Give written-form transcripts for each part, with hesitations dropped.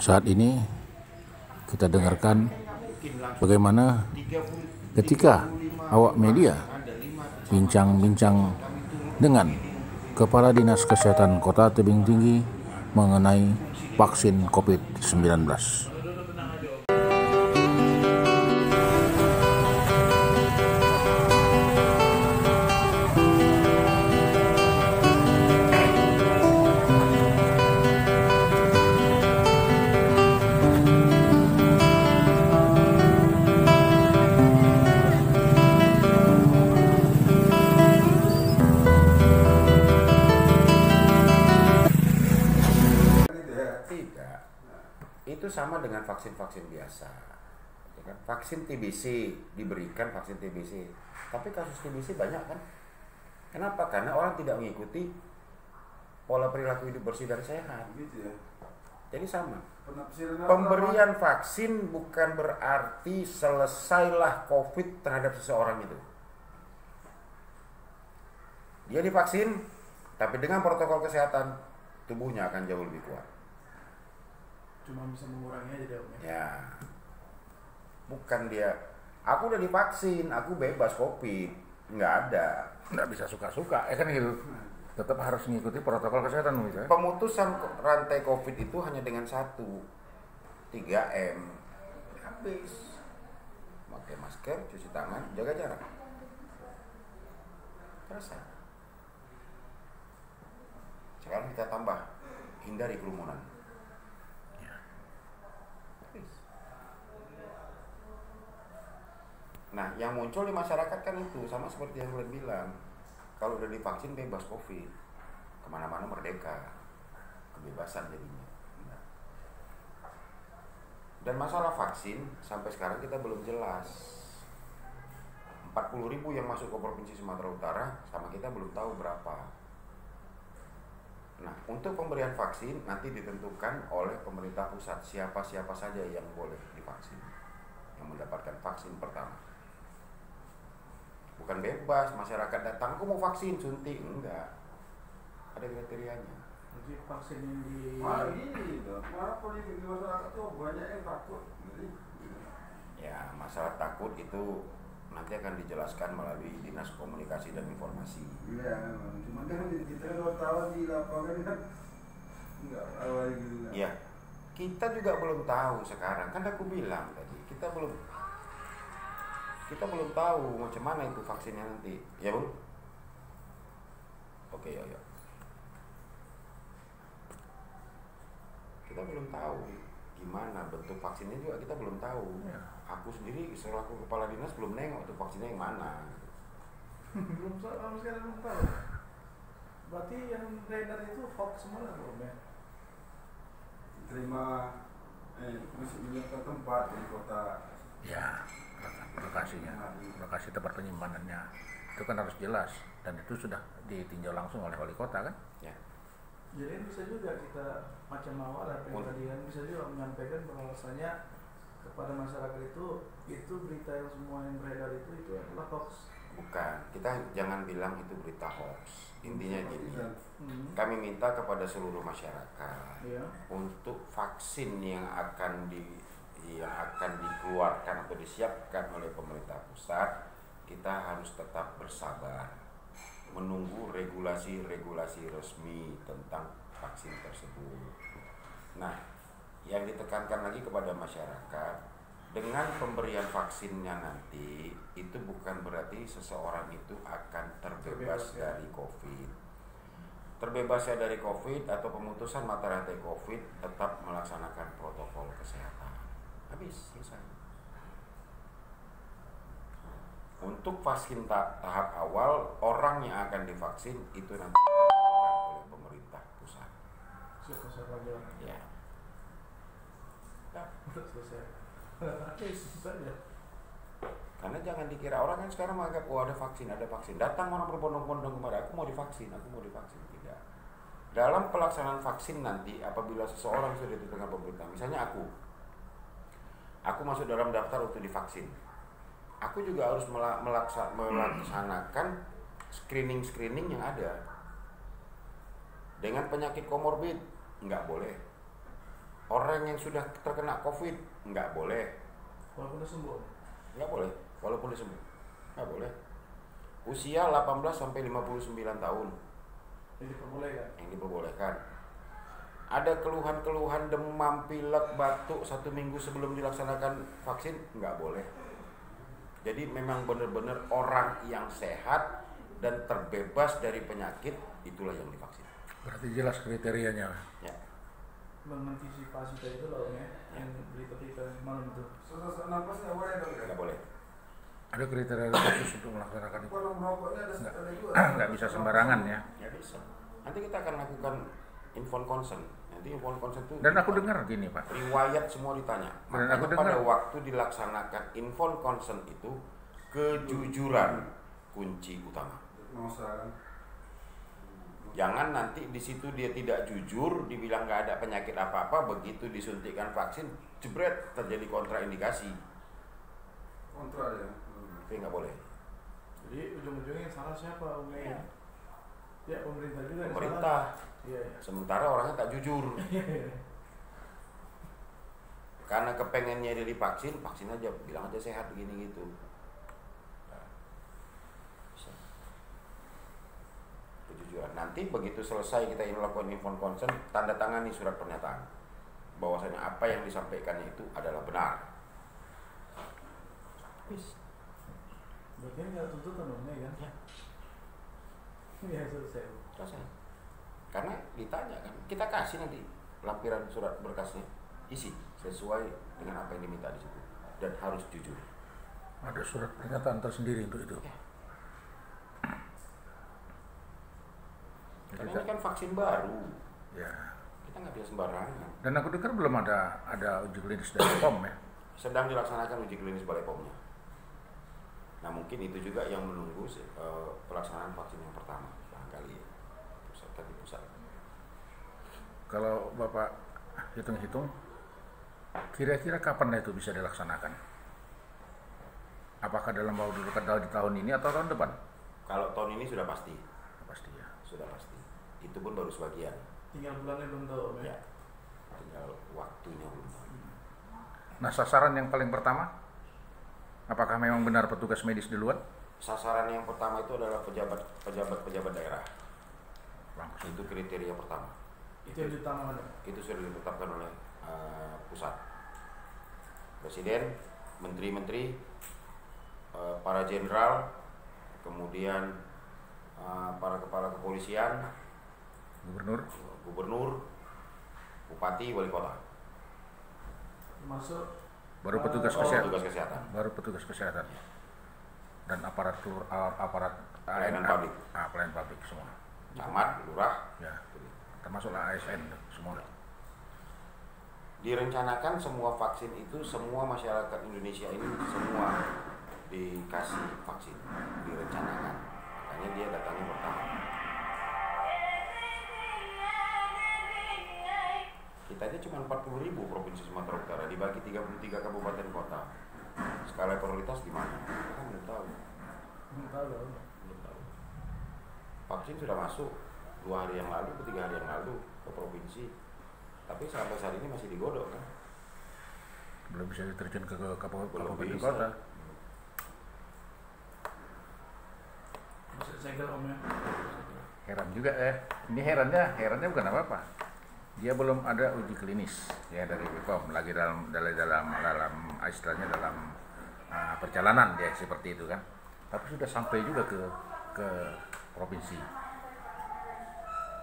Saat ini kita dengarkan bagaimana ketika awak media bincang-bincang dengan Kepala Dinas Kesehatan Kota Tebing Tinggi mengenai vaksin COVID-19. Itu sama dengan vaksin-vaksin biasa, ya kan? Vaksin TBC diberikan vaksin TBC, tapi kasus TBC banyak kan? Kenapa? Karena orang tidak mengikuti pola perilaku hidup bersih dan sehat. Gitu ya. Jadi sama. Pemberian vaksin bukan berarti selesailah COVID terhadap seseorang itu. Dia divaksin, tapi dengan protokol kesehatan tubuhnya akan jauh lebih kuat. Cuma bisa mengurangi aja deh. Ya, bukan dia. Aku udah divaksin, aku bebas COVID, nggak bisa suka-suka, kan gitu. Tetap harus mengikuti protokol kesehatan, misalnya. Pemutusan rantai COVID itu hanya dengan 3M, habis. Pakai masker, cuci tangan, jaga jarak. Selesai. Sekarang kita tambah, hindari kerumunan. Nah, yang muncul di masyarakat kan itu sama seperti yang kalian bilang. Kalau udah divaksin bebas COVID, kemana-mana merdeka, kebebasan jadinya. Dan masalah vaksin sampai sekarang kita belum jelas. 40.000 yang masuk ke Provinsi Sumatera Utara sama kita belum tahu berapa. Nah, untuk pemberian vaksin nanti ditentukan oleh pemerintah pusat siapa-siapa saja yang boleh divaksin, yang mendapatkan vaksin pertama. Bukan bebas, masyarakat datang, aku mau vaksin, suntik, enggak. Ada kriterianya. Jadi vaksin yang di... Wah ini loh, kenapa di masyarakat tuh banyak yang takut. Ya, masalah takut itu nanti akan dijelaskan melalui Dinas Komunikasi dan Informasi. Iya, cuma kan kita kalau tahu di lapangan kan enggak awal gitu. Iya, kita juga belum tahu sekarang, kan aku bilang tadi, kita belum tahu macam mana itu vaksinnya nanti, ya Bu? Oke, ya. Kita belum tahu gimana bentuk vaksinnya juga kita belum tahu. Ya. Aku sendiri selaku kepala dinas belum nengok tuh vaksinnya yang mana. belum sama sekali belum tahu. Berarti yang beredar itu hoax semua lah, Bro, ya? Terima masih ke tempat di kota. Ya, lokasi tempat penyimpanannya itu kan harus jelas dan itu sudah ditinjau langsung oleh wali kota kan? Ya. Jadi bisa juga kita macam awal apa yang tadi kan bisa juga menyampaikan bahwasanya kepada masyarakat itu berita yang semua yang beredar itu adalah hoax. Bukan, kita jangan bilang itu berita hoax. Intinya gini, kami minta kepada seluruh masyarakat untuk vaksin yang akan dikeluarkan atau disiapkan oleh pemerintah pusat, kita harus tetap bersabar menunggu regulasi resmi tentang vaksin tersebut. Nah, yang ditekankan lagi kepada masyarakat, dengan pemberian vaksinnya nanti itu bukan berarti seseorang itu akan terbebas dari COVID. Terbebasnya dari COVID atau pemutusan mata rantai COVID tetap melaksanakan protokol kesehatan. Habis, selesai. Untuk vaksin tahap awal, orang yang akan divaksin itu nanti dilakukan oleh pemerintah pusat. Siapa aja? Ya. Selesai. Karena jangan dikira orang kan sekarang menganggap ada vaksin. Datang orang berbondong-bondong kepada aku mau divaksin. Tidak. Dalam pelaksanaan vaksin nanti apabila seseorang sudah ditentukan pemerintah, misalnya aku masuk dalam daftar untuk divaksin. Aku juga harus melaksanakan screening yang ada. Dengan penyakit komorbid nggak boleh. Orang yang sudah terkena COVID nggak boleh. Walaupun udah sembuh. Nggak boleh, walaupun dia sembuh. Nggak boleh. Usia 18 sampai 59 tahun Jadi diperbolehkan. yang diperbolehkan. Ada keluhan-keluhan demam, pilek, batuk 1 minggu sebelum dilaksanakan vaksin, nggak boleh. Jadi memang benar-benar orang yang sehat dan terbebas dari penyakit, itulah yang divaksin. Berarti jelas kriterianya. Ya. Mengantisipasi tadi itu loh ya, yang berita-berita semalam itu. Sesak nafas nggak boleh dong. Nggak boleh. Ada kriteria khusus untuk melaksanakan itu. Kalau merokoknya ada juga. Nggak bisa sembarangan ya. Nggak bisa. Nanti kita akan lakukan informed consent. Nanti informed consent itu Dan aku dengar gini Pak. riwayat semua ditanya. Dan Makanya aku pada dengar- waktu dilaksanakan informed consent itu kejujuran kunci utama. Kan? Jangan nanti di situ dia tidak jujur, dibilang nggak ada penyakit apa-apa, begitu disuntikkan vaksin, jebret terjadi kontraindikasi. Kontra ya. Itu nggak boleh. Jadi ujung-ujungnya yang salah siapa? Iya. Ya pemerintah juga yang Pemerintah. salah. Iya. Sementara orangnya tak jujur. Karena kepengennya dia divaksin, vaksin aja, bilang aja sehat begini gitu. Bisa. Kejujuran. Nanti begitu selesai kita ini lakukan informed consent, tanda tangani surat pernyataan bahwasanya apa yang disampaikannya itu adalah benar. Habis. Berarti nggak tuntutan dong ya kan? Ya. Iya selesai. Selesai. Karena ditanya kan, kita kasih nanti lampiran surat berkasnya, isi sesuai dengan apa yang diminta di situ dan harus jujur. Ada surat pernyataan tersendiri untuk itu. Ya. Karena ini kan vaksin baru, Ya. kita nggak bisa sembarangan. Dan aku dengar belum ada uji klinis dari POM ya. Sedang dilaksanakan uji klinis Balai POM-nya. Nah mungkin itu juga yang menunggu pelaksanaan vaksin yang pertama, barangkali pusat. Kalau Bapak hitung-hitung, kira-kira kapan itu bisa dilaksanakan? Apakah dalam waktu dekat di tahun ini atau tahun depan? Kalau tahun ini sudah pasti, Pasti ya. sudah pasti. Itu pun baru sebagian. Tinggal bulannya belum tahu Om, Ya, tinggal waktunya belum tahu. Nah, sasaran yang paling pertama, apakah memang benar petugas medis duluan? Sasaran yang pertama itu adalah pejabat daerah. Langsung. Itu kriteria pertama. Itu yang diutamakan. Itu sudah ditetapkan oleh pusat. Presiden, menteri-menteri, para jenderal, kemudian para kepala kepolisian, gubernur, bupati, wali kota. Masuk Baru petugas kesehatan. Baru petugas kesehatan. Dan aparat Pelayanan publik. Pelayanan publik semua. Camat, lurah, Ya. Termasuk ASN semua. direncanakan semua vaksin itu, semua masyarakat Indonesia ini semua dikasih vaksin, direncanakan. Makanya dia datangnya pertama. Kita aja cuma 40.000 provinsi Sumatera Utara, dibagi 33 kabupaten kota. Skala prioritas gimana? Kita kan belum tahu. belum tahu loh. Belum tahu. Vaksin sudah masuk 2 hari yang lalu, 3 hari yang lalu ke provinsi. Tapi sampai saat ini masih digodok kan? Belum bisa diterjun ke Belum kabupaten bisa. kota. Masuk segel Om ya. Heran juga Ini herannya bukan apa-apa. Dia belum ada uji klinis ya dari BPOM lagi dalam istilahnya dalam perjalanan dia seperti itu kan. Tapi sudah sampai juga ke provinsi.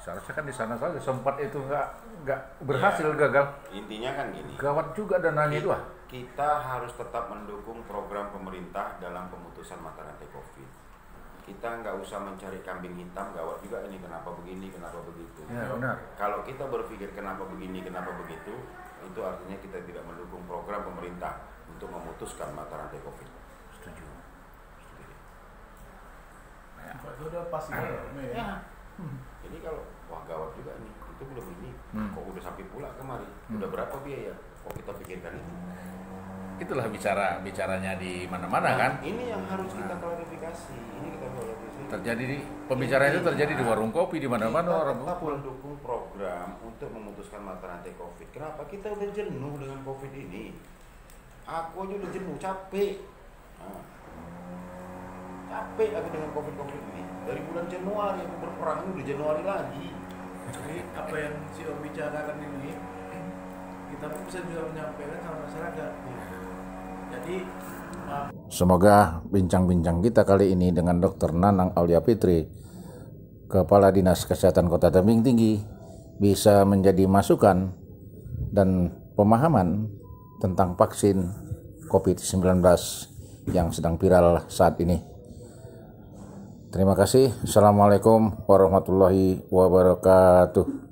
Seharusnya kan di sana saja sempat itu nggak berhasil, gagal. Intinya kan gini. Gawat juga dananya itu Kita harus tetap mendukung program pemerintah dalam pemutusan mata rantai COVID. Kita nggak usah mencari kambing hitam, gawat juga ini kenapa begini, kenapa begitu. Ya benar. Kalau kita berpikir kenapa begini, kenapa begitu, itu artinya kita tidak mendukung program pemerintah untuk memutuskan mata rantai COVID. Setuju. Itu udah pasti Om ya. Jadi kalau wah gawat juga nih, itu belum ini, kok udah sampai pula kemari, Hmm. udah berapa biaya? Kok kita pikirkan itu? Itulah bicaranya di mana-mana kan. Ini yang harus kita klarifikasi. Ini kita klarifikasi. Pembicaraan itu terjadi di warung kopi di mana-mana Kita orang tetap kumpul. mendukung program untuk memutuskan mata rantai COVID. Kenapa? Kita udah jenuh dengan COVID ini. Aku aja udah jenuh, capek. Nah, capek aku dengan COVID ini. Dari bulan Januari aku berperang, ini udah Januari lagi. Jadi apa yang si Om bicarakan ini kita pun bisa juga menyampaikan sama masyarakat. Jadi Semoga bincang-bincang kita kali ini dengan Dr. Nanang Aulia Fitri, Kepala Dinas Kesehatan Kota Tebing Tinggi, bisa menjadi masukan dan pemahaman tentang vaksin COVID-19 yang sedang viral saat ini. Terima kasih. Assalamualaikum warahmatullahi wabarakatuh.